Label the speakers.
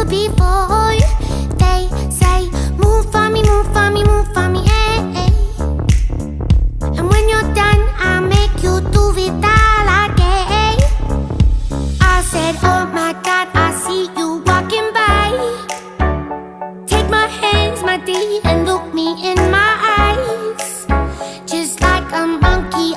Speaker 1: before. They say, move for me, move for me, move for me, eh, eh. And when you're done, I'll make you do it all again. I said, oh my God, I see you walking by. Take my hands, my dear, and look me in my eyes. Just like a monkey,